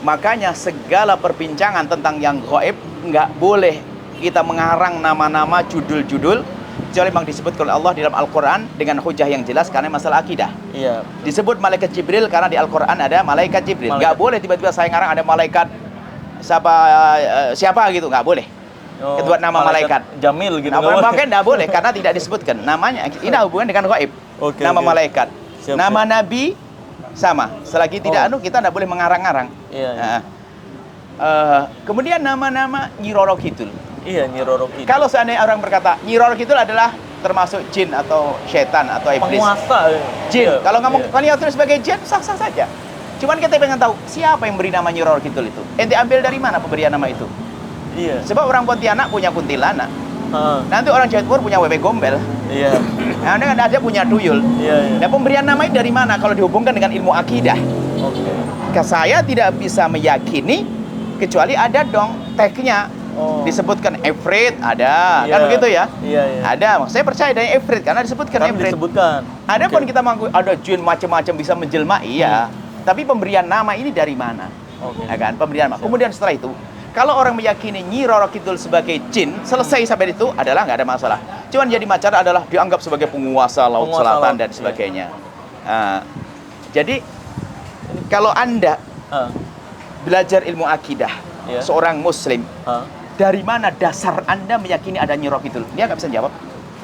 makanya segala perbincangan tentang yang gaib nggak boleh kita mengarang nama-nama judul-judul kecuali memang disebut oleh Allah di dalam Al-Quran dengan hujah yang jelas karena masalah akidah. Iya. Disebut malaikat Jibril karena di Al-Quran ada malaikat Jibril. Nggak boleh tiba-tiba saya ngarang ada malaikat siapa gitu, nggak boleh. Oh, Kedua nama malaikat. Jamil gitu. Nah, nggak boleh. makanya nggak boleh karena tidak disebutkan namanya. Ini hubungan dengan gaib. Oke, Nama oke. malaikat, Siap, nama siap. nabi sama. Selagi tidak kita nggak boleh mengarang-arang. Iya. Nah, kemudian nama-nama Nyi Roro Kidul. Iya, Nyi Roro Kidul. Kalau seandainya orang berkata Nyi Roro Kidul adalah termasuk jin atau setan atau iblis. penguasa. Jin. Iya, Kalau ngomong iya. kalian tulis sebagai jin sah-sah saja. Cuman kita pengen tahu siapa yang beri nama Nyi Roro Kidul itu. Ente ambil dari mana pemberian nama itu? Iya. Sebab orang Pontianak punya kuntilanak. Heeh. Nanti orang Jawa Timur punya wewe gombel. Iya. Nah, kan ada punya tuyul. Iya. Nah, pemberian nama itu dari mana kalau dihubungkan dengan ilmu akidah? Oke. Saya tidak bisa meyakini kecuali ada dong tagnya. Oh. Disebutkan Efrit ada, Iya. kan begitu ya? Iya. Ada, saya percaya dengan Efrit karena disebutkan Kan Efrit. disebutkan. Ada pun Oke. kita mengaku ada jin macam-macam bisa menjelma, iya. Tapi pemberian nama ini dari mana? Oke. Ya kan, pemberian nama. Kemudian setelah itu, kalau orang meyakini Nyi Roro Kidul sebagai jin, selesai sampai itu adalah nggak ada masalah. Cuman jadi masalah adalah dianggap sebagai penguasa Laut Penguasa Selatan laut, dan iya. sebagainya. Nah, jadi kalau Anda Hah. belajar ilmu akidah, Iya. seorang Muslim, Hah. dari mana dasar Anda meyakini ada Nyi Roro Kidul? Dia nggak bisa jawab.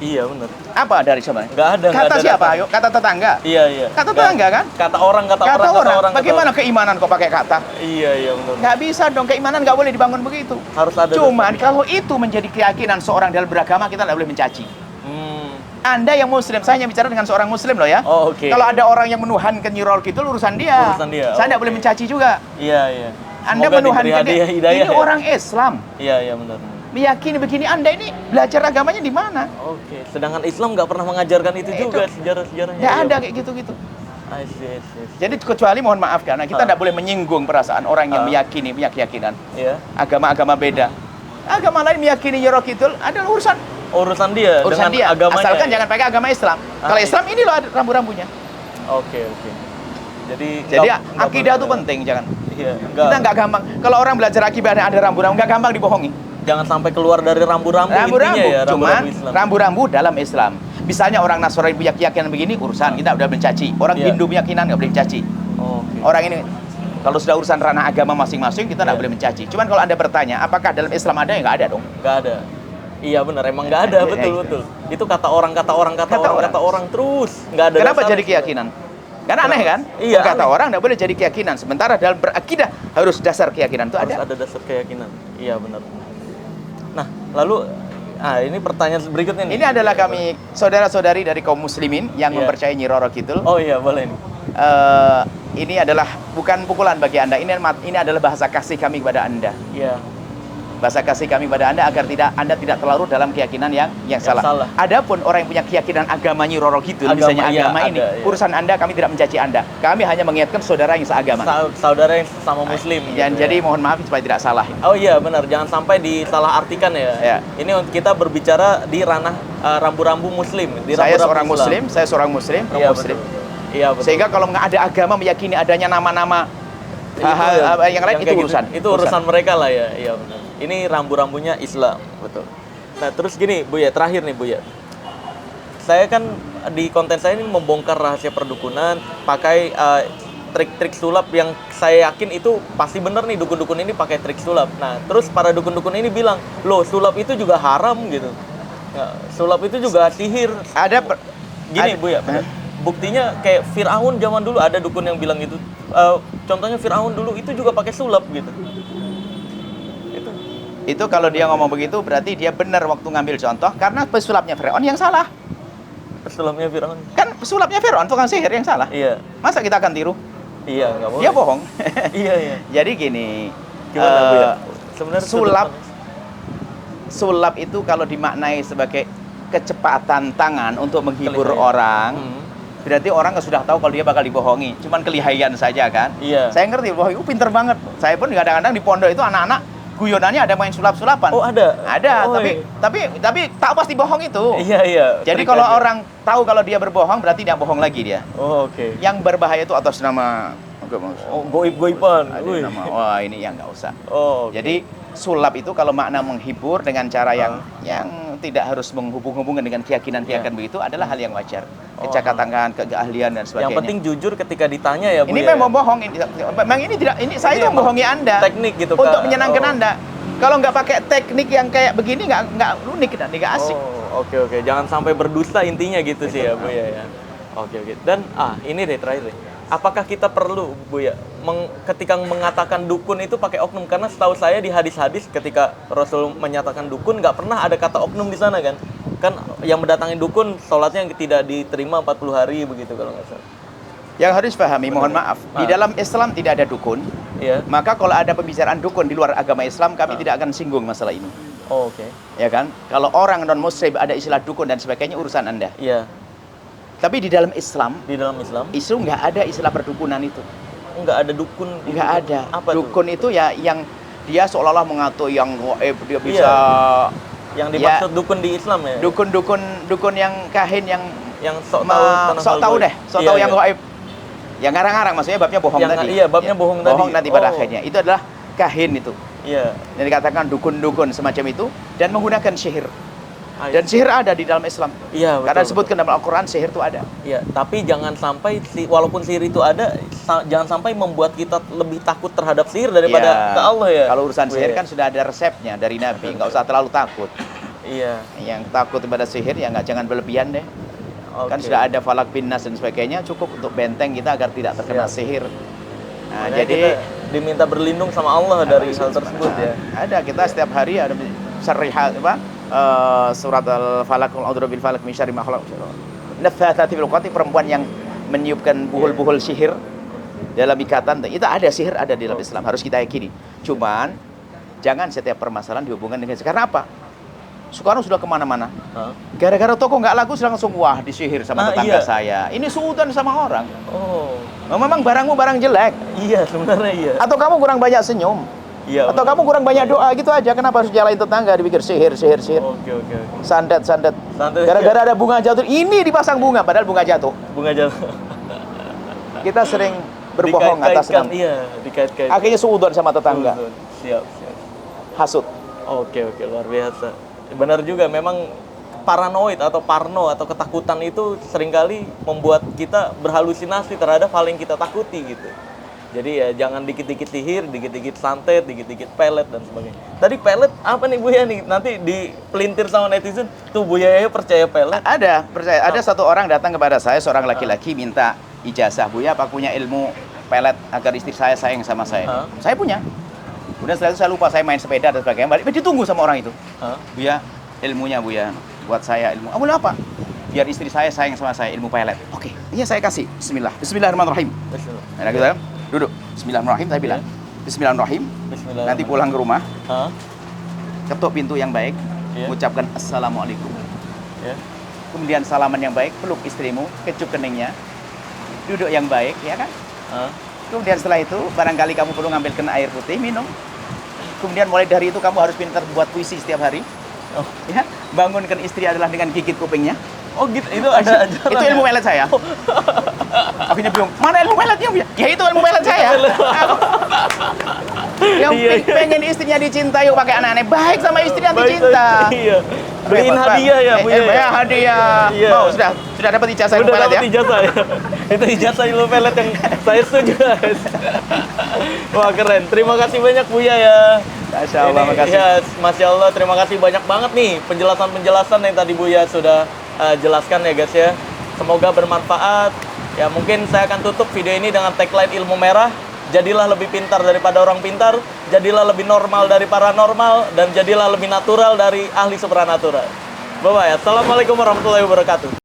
Iya, benar. Apa dari siapa? Nggak ada, nggak Kata ada siapa? dasar. Ayo, kata tetangga. Iya. Kata tetangga kan? Kata orang. Bagaimana keimanan kok pakai kata? Iya, benar. Nggak bisa dong, keimanan nggak boleh dibangun begitu. Harus ada Cuman dasar. kalau itu menjadi keyakinan seorang dalam beragama, kita nggak boleh mencaci. Anda yang Muslim, saya hanya bicara dengan seorang Muslim loh ya. Oh, oke. Kalau ada orang yang menuhankan Nyi Roro Kidul, urusan dia. Urusan dia, Saya nggak oke. boleh mencaci juga. Iya. Anda Semoga menuhankan diberi dia. hadiah hidayah Ini ya. orang Islam. Iya, benar. Meyakini begini, Anda ini belajar agamanya di mana? Oke. Sedangkan Islam nggak pernah mengajarkan itu Itu. juga sejarah-sejarahnya. Nggak Iya. ada kayak gitu-gitu. I see. Jadi kecuali mohon maaf karena kita tidak boleh menyinggung perasaan orang yang meyakini punya keyakinan. Iya. Agama-agama beda. Agama lain meyakini Nyi Roro Kidul adalah Urusan dia urusan dengan dia. agamanya. Asalkan jangan pakai agama Islam. Kalau iya. Islam ini loh ada rambu-rambunya. Oke. Jadi nggak akidah boleh- itu penting, jangan. Iya, Kita nggak gampang. Kalau orang belajar akidah ada rambu-rambu, nggak gampang dibohongi. jangan sampai keluar dari rambu-rambu Rambu-rambu, intinya ya, cuman rambu-rambu Islam. rambu-rambu dalam Islam. Misalnya orang Nasrani punya keyakinan begini, urusan kita udah mencaci. Orang Iya. Hindu punya keyakinan nggak boleh mencaci. Oke. Orang ini kalau sudah urusan ranah agama masing-masing kita nggak Iya. boleh mencaci. Cuman kalau Anda bertanya, apakah dalam Islam ada ya nggak ada dong. Nggak ada. Iya benar, emang nggak ada, Iya, betul. Itu kata orang terus, nggak ada. Kenapa dasarnya. jadi keyakinan? Kan aneh kan? Iya, Kata aneh. orang nggak boleh jadi keyakinan. Sementara dalam berakidah harus dasar keyakinan itu Harus ada. ada dasar keyakinan. Iya benar. Nah, lalu ini pertanyaan berikutnya nih. Ini adalah kami saudara-saudari dari kaum muslimin yang Iya. mempercayai Nyi Roro Kidul. Oh iya, boleh nih. Ini adalah bukan pukulan bagi Anda. Ini adalah bahasa kasih kami kepada Anda. Iya. Bahasa kasih kami kepada Anda agar Anda tidak terlarut dalam keyakinan yang salah. salah. Adapun orang yang punya keyakinan agama Nyi Roro Kidul, Agama, misalnya iya, agama ini, ada, iya. urusan Anda kami tidak mencaci Anda. Kami hanya mengingatkan saudara yang seagama. Saudara yang sama muslim. Dan gitu jadi ya. mohon maaf supaya tidak salah. Oh iya benar, jangan sampai disalahartikan ya. Ya. Ini kita berbicara di ranah rambu-rambu muslim. Di Saya rambu-rambu seorang Islam. muslim, saya seorang muslim, Iya muslim. betul. Iya betul. Sehingga kalau nggak ada agama meyakini adanya nama-nama yang lain itu kayak gitu. urusan. Itu urusan mereka lah ya. Iya benar. Ini rambu-rambunya Islam, betul. Nah, terus gini, Bu ya, terakhir nih, Bu ya. Saya kan di konten saya ini membongkar rahasia perdukunan pakai trik-trik sulap yang saya yakin itu pasti bener nih, dukun-dukun ini pakai trik sulap. Nah, terus para dukun-dukun ini bilang, "Loh, sulap itu juga haram gitu." Ya, sulap itu juga sihir. Gini, Bu ya, bener. Buktinya kayak Firaun zaman dulu ada dukun yang bilang gitu. Contohnya Firaun dulu itu juga pakai sulap gitu. Itu kalau dia ngomong begitu berarti dia benar waktu ngambil contoh, karena pesulapnya Firaun yang salah. Pesulapnya Firaun. Kan pesulapnya Firaun, tukang sihir yang salah. Iya. Masa kita akan tiru? Iya, nggak boleh. Dia bohong. Iya. Jadi gini, Gimana, Bu ya? Sebenarnya sulap itu kalau dimaknai sebagai kecepatan tangan untuk menghibur Kelihaian. orang, berarti orang sudah tahu kalau dia bakal dibohongi. Cuman kelihaian saja kan. Iya. Saya ngerti, bohong itu pinter banget. Saya pun kadang-kadang di pondok itu anak-anak guyonannya ada main sulap-sulapan. Oh, ada. Ada, Oh, tapi tahu pasti bohong itu. Iya. Jadi Trik kalau aja. orang tahu kalau dia berbohong berarti tidak bohong lagi dia. Oh, oke. Yang berbahaya itu atas nama Goib-goiban. ada Wih. nama. Wah, ini yang nggak usah. Oh, oke. Jadi sulap itu kalau makna menghibur dengan cara yang tidak harus menghubung-hubungkan dengan keyakinan-keyakinan begitu adalah hal yang wajar. Kecakatangan, keahlian dan sebagainya. Yang penting jujur ketika ditanya ya, Bu. Ini ya? memang bohong. Memang ini tidak. Ini saya Ini itu emang membohongi Anda. teknik gitu, untuk Kak. menyenangkan Oh. Anda. Kalau nggak pakai teknik yang kayak begini nggak unik dan nggak asik. Oh, oke. Jangan sampai berdusta intinya gitu sih ya, Bu ya. Oke. Dan ini deh terakhir deh. Apakah kita perlu, Bu ya, ketika mengatakan dukun itu pakai oknum? Karena setahu saya di hadis-hadis ketika Rasul menyatakan dukun nggak pernah ada kata oknum di sana kan? Kan yang mendatangi dukun sholatnya yang tidak diterima 40 hari begitu kalau nggak salah. Yang harus pahami, mohon maaf, di dalam Islam tidak ada dukun. Iya. Maka kalau ada pembicaraan dukun di luar agama Islam, kami tidak akan singgung masalah ini. Oh, oke. Ya kan? Kalau orang non-muslim ada istilah dukun dan sebagainya, urusan Anda. Iya. Tapi di dalam Islam, Di dalam Islam nggak ada istilah perdukunan itu. nggak ada dukun. Nggak ada. Apa Dukun itu ya yang dia seolah-olah mengatur yang gaib, dia bisa Yang dimaksud dukun di Islam ya? dukun yang kahin yang sok tahu tentang sok hal tahu gaib. deh, sok Iya, tahu yang iya. gaib. Yang ngarang-ngarang maksudnya babnya bohong Yang- tadi. iya, babnya bohong tadi. Bohong nanti pada Oh. akhirnya. Itu adalah kahin itu. Iya. Yang dikatakan dukun-dukun semacam itu dan menggunakan sihir. Ah, Dan sihir ada di dalam Islam. Iya, Karena betul, disebutkan dalam Al-Qur'an sihir itu ada. Iya, tapi jangan sampai walaupun sihir itu ada, jangan sampai membuat kita lebih takut terhadap sihir daripada Iya. ke Allah ya. Kalau urusan sihir Iya. kan sudah ada resepnya dari Nabi, nggak usah terlalu takut. Iya. Yang takut kepada sihir ya jangan berlebihan deh. Kan Oke. sudah ada falak bin nas dan sebagainya, cukup untuk benteng kita agar tidak terkena Siap. sihir. Nah, Makanya jadi kita diminta berlindung sama Allah dari hal tersebut ya. ada kita setiap hari ada syarihat surat al-falaq qul a'udzu bil falaq min syarri ma khalaq. Naffatsati fil 'uqad, perempuan yang meniupkan buhul-buhul sihir dalam ikatan. Itu ada sihir ada di dalam Islam, harus kita yakini. Cuman jangan setiap permasalahan dihubungkan dengan karena apa? Sekarang sudah kemana-mana. Hah? Gara-gara toko nggak laku langsung wah disihir sama tetangga iya. saya. Ini suudzon sama orang. Oh. Memang barangmu barang jelek. Iya, sebenarnya iya. Atau kamu kurang banyak senyum. Iya. Atau kamu kurang banyak doa gitu aja. Kenapa harus nyalain tetangga dipikir sihir. Oke. Santet. Santet. Gara-gara ada bunga jatuh. Ini dipasang bunga padahal bunga jatuh. Bunga jatuh. Kita sering berbohong atas nama. Iya, dikait-kaitkan. Akhirnya suudzon sama tetangga. Siap. Hasut. Oke, luar biasa. Benar juga, memang paranoid atau parno atau ketakutan itu seringkali membuat kita berhalusinasi terhadap hal yang kita takuti gitu. Jadi ya jangan dikit-dikit sihir, dikit-dikit santet, dikit-dikit pelet dan sebagainya. Tadi pelet apa nih Buya nih? Nanti dipelintir sama netizen, tuh Buya percaya pelet? Ada, percaya. Ada satu orang datang kepada saya, seorang laki-laki minta ijazah. Buya, apa punya ilmu pelet agar istri saya sayang sama saya? Saya punya. Kemudian setelah itu saya lupa, saya main sepeda dan sebagainya. Balik, ditunggu sama orang itu. Buya, ilmunya Buya, buat saya ilmu. Ilmu apa? Biar istri saya sayang sama saya, ilmu pelet. Oke, iya saya kasih. Bismillah. Bismillahirrahmanirrahim. Bismillah. Nah, gitu, duduk. Bismillahirrahmanirrahim, saya bilang. Bismillahirrahmanirrahim. Nanti pulang ke rumah, ketuk pintu yang baik, mengucapkan assalamualaikum. Kemudian salaman yang baik, peluk istrimu, kecup keningnya, duduk yang baik, ya kan? Kemudian setelah itu, barangkali kamu perlu ngambilkan air putih, minum. Kemudian mulai dari itu kamu harus pintar buat puisi setiap hari. Ya, bangunkan istri adalah dengan gigit kupingnya. Oh gitu, itu ada Itu ilmu pelet saya. Akhirnya bingung, mana ilmu peletnya Buya? Ya itu ilmu pelet saya. Yang Iya, iya. pengen istrinya dicintai yuk pakai aneh-aneh, baik sama istri nanti Baik, cinta. iya. Beliin Repot, Bang. hadiah ya, Bu ya. Ya, hadiah. Iya. Mau sudah dapat ijazah ilmu Udah pelet ya? dapat ijazah ya. Itu ijazah ilmu pelet yang saya setuju, guys. Wah, keren. Terima kasih banyak Buya ya. Masya Allah, Ini, makasih. ya, Masya Allah, terima kasih banyak banget nih penjelasan-penjelasan yang tadi Buya sudah jelaskan ya guys ya. Semoga bermanfaat. Ya mungkin saya akan tutup video ini dengan tagline ilmu merah. Jadilah lebih pintar daripada orang pintar, jadilah lebih normal dari paranormal, dan jadilah lebih natural dari ahli supranatural. Bye-bye. Assalamualaikum warahmatullahi wabarakatuh.